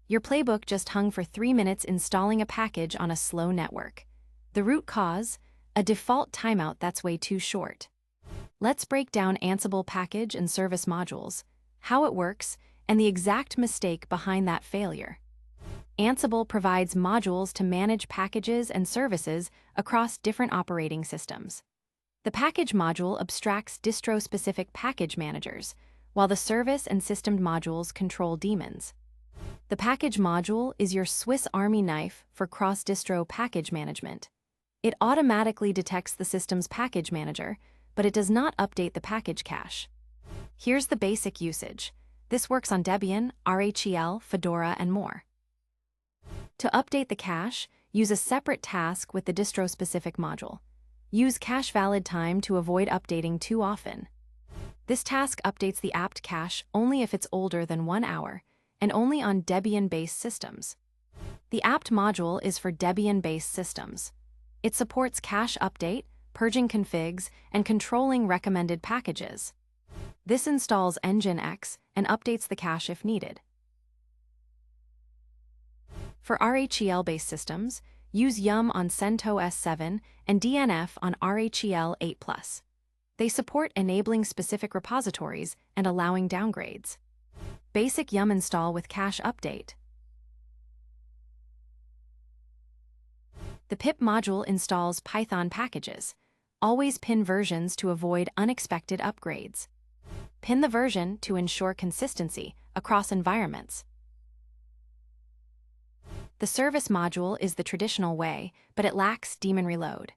Your playbook just hung for 3 minutes installing a package on a slow network. The root cause? A default timeout that's way too short. Let's break down Ansible Package and Service modules, how it works, and the exact mistake behind that failure. Ansible provides modules to manage packages and services across different operating systems. The Package module abstracts distro-specific package managers, while the Service and System modules control daemons. The Package module is your Swiss Army knife for cross-distro package management. It automatically detects the system's package manager, but it does not update the package cache. Here's the basic usage. This works on Debian, RHEL, Fedora, and more. To update the cache, use a separate task with the distro-specific module. Use cache valid time to avoid updating too often. This task updates the apt cache only if it's older than 1 hour, and only on Debian-based systems. The Apt module is for Debian-based systems. It supports cache update, purging configs, and controlling recommended packages. This installs Nginx and updates the cache if needed. For RHEL-based systems, use Yum on CentOS 7 and Dnf on RHEL 8+. They support enabling specific repositories and allowing downgrades. Basic Yum install with cache update. The Pip module installs Python packages. Always pin versions to avoid unexpected upgrades. Pin the version to ensure consistency across environments. The Service module is the traditional way, but it lacks daemon reload.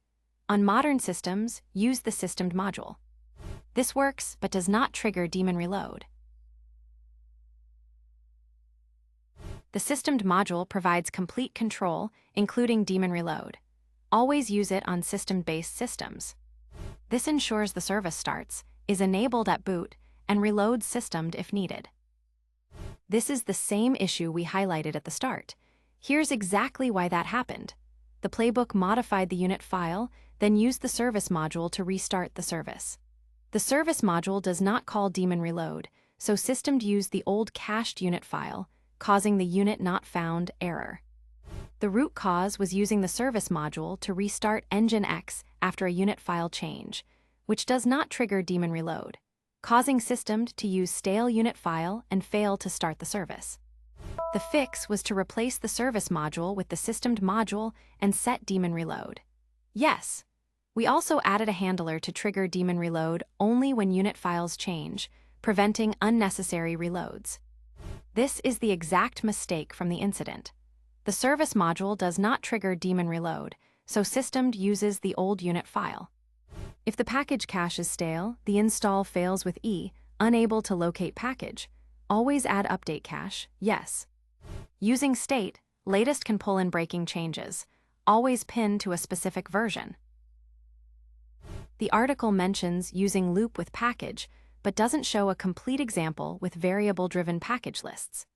On modern systems, use the System module. This works, but does not trigger daemon reload. The System module provides complete control, including daemon reload. Always use it on system-based systems. This ensures the service starts, is enabled at boot, and reloads systemed if needed. This is the same issue we highlighted at the start. Here's exactly why that happened. The playbook modified the unit file, then used the Service module to restart the service. The Service module does not call daemon reload, so systemed used the old cached unit file, causing the unit not found error. The root cause was using the Service module to restart Nginx after a unit file change, which does not trigger daemon reload, causing systemed to use stale unit file and fail to start the service. The fix was to replace the Service module with the System module and set daemon reload. Yes, we also added a handler to trigger daemon reload only when unit files change, preventing unnecessary reloads. This is the exact mistake from the incident. The Service module does not trigger daemon reload, so System uses the old unit file. If the package cache is stale, the install fails with E, unable to locate package. Always add update cache, yes. Using state, latest can pull in breaking changes. Always pin to a specific version. The article mentions using loop with package, but doesn't show a complete example with variable-driven package lists.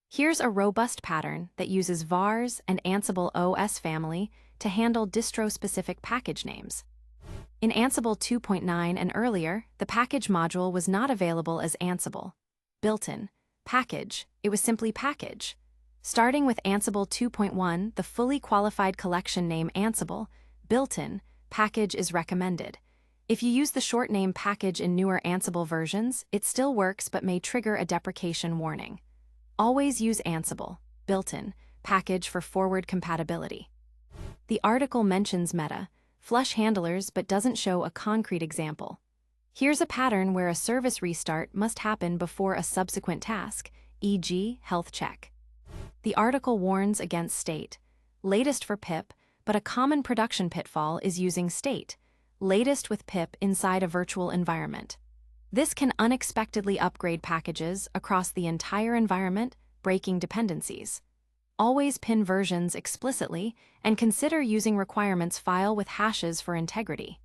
Here's a robust pattern that uses vars and Ansible OS family to handle distro-specific package names. In Ansible 2.9 and earlier, the package module was not available as Ansible. Built-in, package, it was simply package. Starting with Ansible 2.1, the fully qualified collection name Ansible, built-in, package is recommended. If you use the short name package in newer Ansible versions, it still works but may trigger a deprecation warning. Always use Ansible, built-in, package for forward compatibility. The article mentions meta, flush handlers but doesn't show a concrete example. Here's a pattern where a service restart must happen before a subsequent task, e.g., health check. The article warns against state, latest for pip, but a common production pitfall is using state, latest with pip inside a virtual environment. This can unexpectedly upgrade packages across the entire environment, breaking dependencies. Always pin versions explicitly and consider using requirements file with hashes for integrity.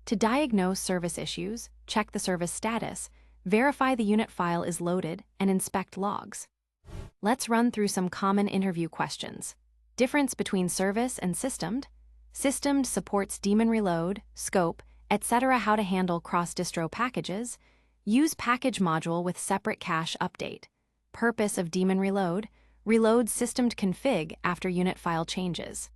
To diagnose service issues, check the service status, verify the unit file is loaded, and inspect logs. Let's run through some common interview questions. Difference between service and systemed. Systemed supports daemon reload, scope, etc. How to handle cross-distro packages. Use package module with separate cache update. Purpose of daemon reload. Reload systemed config after unit file changes.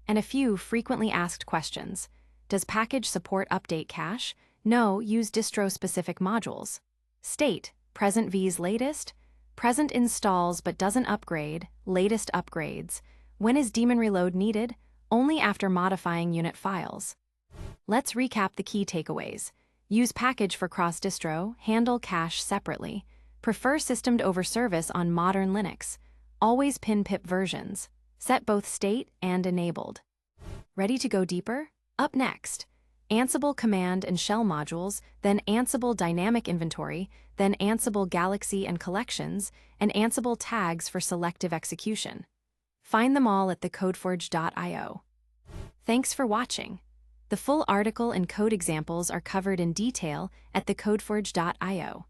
And a few frequently asked questions. Does package support update cache? No, use distro-specific modules. State, present v's latest. Present installs but doesn't upgrade, latest upgrades. When is daemon reload needed? Only after modifying unit files. Let's recap the key takeaways. Use package for cross-distro, handle cache separately. Prefer systemed over service on modern Linux. Always pin pip versions. Set both state and enabled. Ready to go deeper? Up next, Ansible command and shell modules, then Ansible dynamic inventory, then Ansible galaxy and collections, and Ansible tags for selective execution. Find them all at thecodeforge.io. Thanks for watching. The full article and code examples are covered in detail at thecodeforge.io.